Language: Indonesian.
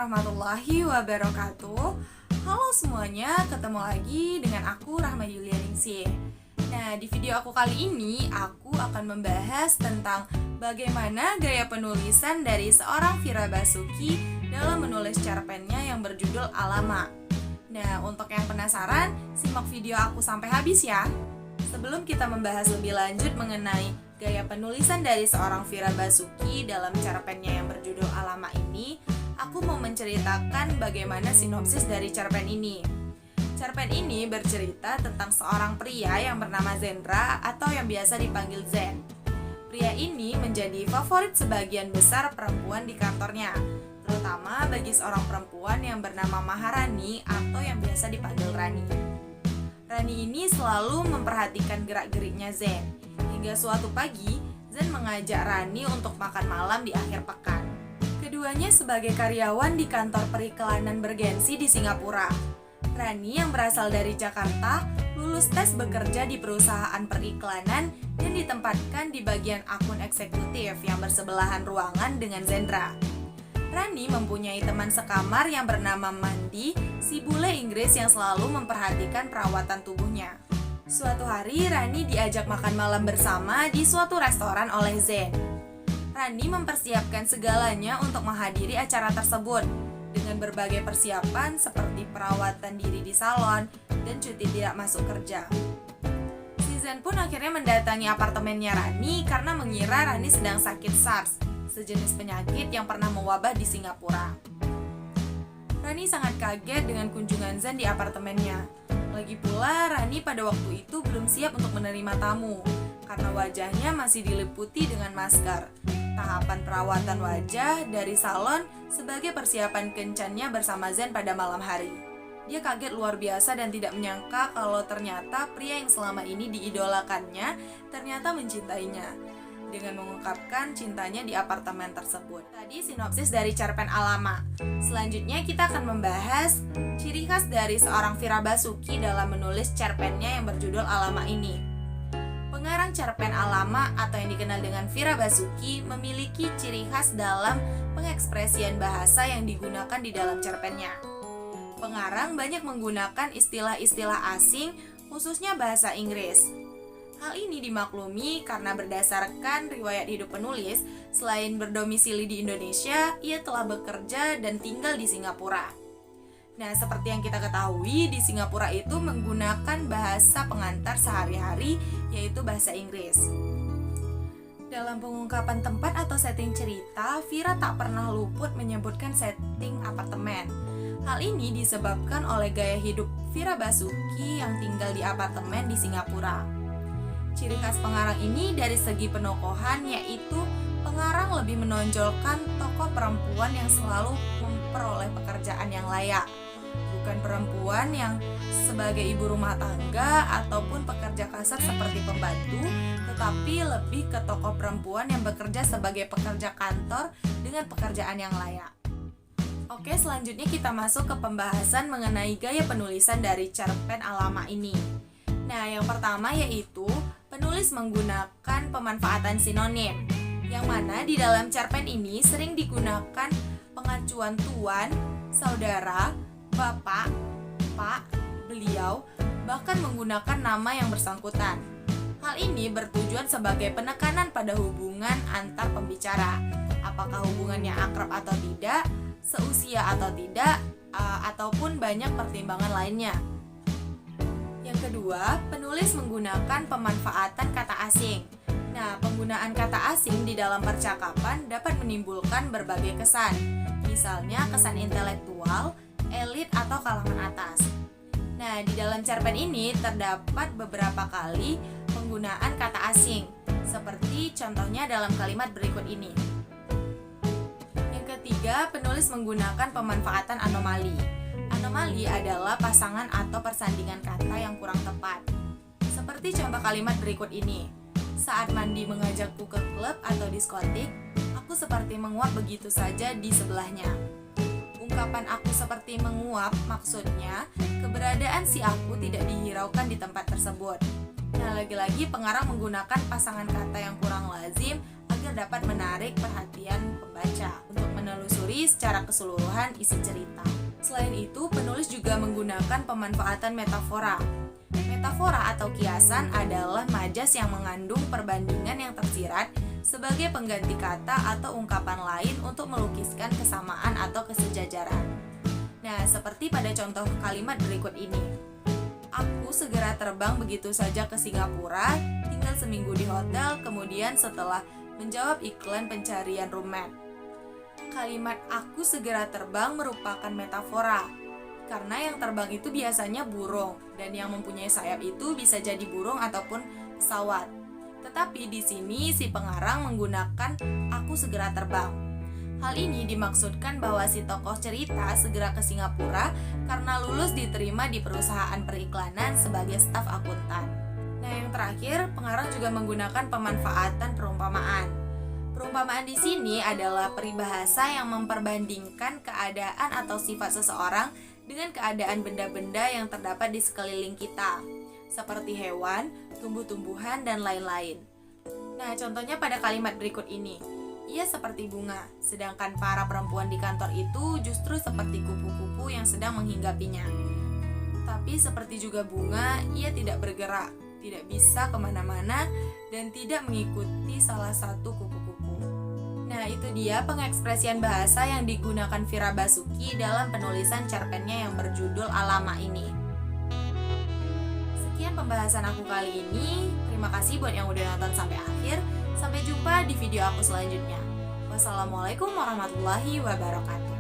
warahmatullahi wabarakatuh. Halo semuanya, ketemu lagi dengan aku Rahma Yulianingsih. Nah, di video aku kali ini aku akan membahas tentang bagaimana gaya penulisan dari seorang Fira Basuki dalam menulis cerpennya yang berjudul Alamak. Nah, untuk yang penasaran, simak video aku sampai habis ya. Sebelum kita membahas lebih lanjut mengenai gaya penulisan dari seorang Fira Basuki dalam cerpennya yang berjudul Alamak ini, aku mau menceritakan bagaimana sinopsis dari cerpen ini. Cerpen ini bercerita tentang seorang pria yang bernama Zendra atau yang biasa dipanggil Zen. Pria ini menjadi favorit sebagian besar perempuan di kantornya, terutama bagi seorang perempuan yang bernama Maharani atau yang biasa dipanggil Rani. Rani ini selalu memperhatikan gerak-geriknya Zen. Hingga suatu pagi, Zen mengajak Rani untuk makan malam di akhir pekan. Keduanya sebagai karyawan di kantor periklanan bergensi di Singapura. Rani yang berasal dari Jakarta, lulus tes bekerja di perusahaan periklanan dan ditempatkan di bagian akun eksekutif yang bersebelahan ruangan dengan Zendra. Rani mempunyai teman sekamar yang bernama Mandi, si bule Inggris yang selalu memperhatikan perawatan tubuhnya. Suatu hari, Rani diajak makan malam bersama di suatu restoran oleh Zen. Rani mempersiapkan segalanya untuk menghadiri acara tersebut dengan berbagai persiapan seperti perawatan diri di salon dan cuti tidak masuk kerja. Si Zen pun akhirnya mendatangi apartemennya Rani karena mengira Rani sedang sakit SARS, sejenis penyakit yang pernah mewabah di Singapura. Rani sangat kaget dengan kunjungan Zen di apartemennya. Lagi pula, Rani pada waktu itu belum siap untuk menerima tamu karena wajahnya masih diliputi dengan masker. Tahapan perawatan wajah dari salon sebagai persiapan kencannya bersama Zen pada malam hari. Dia kaget luar biasa dan tidak menyangka kalau ternyata pria yang selama ini diidolakannya ternyata mencintainya, dengan mengungkapkan cintanya di apartemen tersebut. Tadi sinopsis dari cerpen Alamak. Selanjutnya kita akan membahas ciri khas dari seorang Fira Basuki dalam menulis cerpennya yang berjudul Alamak ini. Pengarang cerpen Alamak atau yang dikenal dengan Fira Basuki memiliki ciri khas dalam pengekspresian bahasa yang digunakan di dalam cerpennya. Pengarang banyak menggunakan istilah-istilah asing, khususnya bahasa Inggris. Hal ini dimaklumi karena berdasarkan riwayat hidup penulis, selain berdomisili di Indonesia, ia telah bekerja dan tinggal di Singapura. Nah, seperti yang kita ketahui, di Singapura itu menggunakan bahasa pengantar sehari-hari, yaitu bahasa Inggris. Dalam pengungkapan tempat atau setting cerita, Fira tak pernah luput menyebutkan setting apartemen. Hal ini disebabkan oleh gaya hidup Fira Basuki yang tinggal di apartemen di Singapura. Ciri khas pengarang ini dari segi penokohan, yaitu pengarang lebih menonjolkan tokoh perempuan yang selalu memperoleh pekerjaan yang layak, bukan perempuan yang sebagai ibu rumah tangga ataupun pekerja kasar seperti pembantu, tetapi lebih ke tokoh perempuan yang bekerja sebagai pekerja kantor dengan pekerjaan yang layak. Oke, selanjutnya kita masuk ke pembahasan mengenai gaya penulisan dari cerpen Alamak ini. Nah, yang pertama yaitu penulis menggunakan pemanfaatan sinonim, yang mana di dalam cerpen ini sering digunakan pengacuan tuan, saudara, bapak, pak, beliau, bahkan menggunakan nama yang bersangkutan. Hal ini bertujuan sebagai penekanan pada hubungan antar pembicara, apakah hubungannya akrab atau tidak, seusia atau tidak, ataupun banyak pertimbangan lainnya. Yang kedua, penulis menggunakan pemanfaatan kata asing. Nah, penggunaan kata asing di dalam percakapan dapat menimbulkan berbagai kesan, misalnya kesan intelektual, elit, atau kalangan atas. Nah, di dalam cerpen ini terdapat beberapa kali penggunaan kata asing, seperti contohnya dalam kalimat berikut ini. Yang ketiga, penulis menggunakan pemanfaatan anomali. Anomali adalah pasangan atau persandingan kata yang kurang tepat. Seperti contoh kalimat berikut ini. Saat Mandi mengajakku ke klub atau diskotik, aku seperti menguap begitu saja di sebelahnya. Ungkapan aku seperti menguap maksudnya keberadaan si aku tidak dihiraukan di tempat tersebut. Nah, lagi-lagi pengarang menggunakan pasangan kata yang kurang lazim agar dapat menarik perhatian pembaca. Untuk menelusuri mengetahui secara keseluruhan isi cerita. Selain itu, penulis juga menggunakan pemanfaatan metafora. Metafora atau kiasan adalah majas yang mengandung perbandingan yang tersirat sebagai pengganti kata atau ungkapan lain untuk melukiskan kesamaan atau kesejajaran. Nah, seperti pada contoh kalimat berikut ini. Aku segera terbang begitu saja ke Singapura, tinggal seminggu di hotel, kemudian setelah menjawab iklan pencarian roommate. Kalimat aku segera terbang merupakan metafora, karena yang terbang itu biasanya burung, dan yang mempunyai sayap itu bisa jadi burung ataupun pesawat. Tetapi di sini si pengarang menggunakan aku segera terbang. Hal ini dimaksudkan bahwa si tokoh cerita segera ke Singapura karena lulus diterima di perusahaan periklanan sebagai staf akuntan. Nah, yang terakhir, pengarang juga menggunakan pemanfaatan perumpamaan. Perumpamaan di sini adalah peribahasa yang memperbandingkan keadaan atau sifat seseorang dengan keadaan benda-benda yang terdapat di sekeliling kita, seperti hewan, tumbuh-tumbuhan, dan lain-lain. Nah, contohnya pada kalimat berikut ini. Ia seperti bunga, sedangkan para perempuan di kantor itu justru seperti kupu-kupu yang sedang menghinggapinya. Tapi seperti juga bunga, ia tidak bergerak, tidak bisa kemana-mana, dan tidak mengikuti salah satu kupu-kupu. Nah, itu dia pengekspresian bahasa yang digunakan Fira Basuki dalam penulisan cerpennya yang berjudul Alama ini. Sekian pembahasan aku kali ini. Terima kasih buat yang udah nonton sampai akhir. Sampai jumpa di video aku selanjutnya. Wassalamualaikum warahmatullahi wabarakatuh.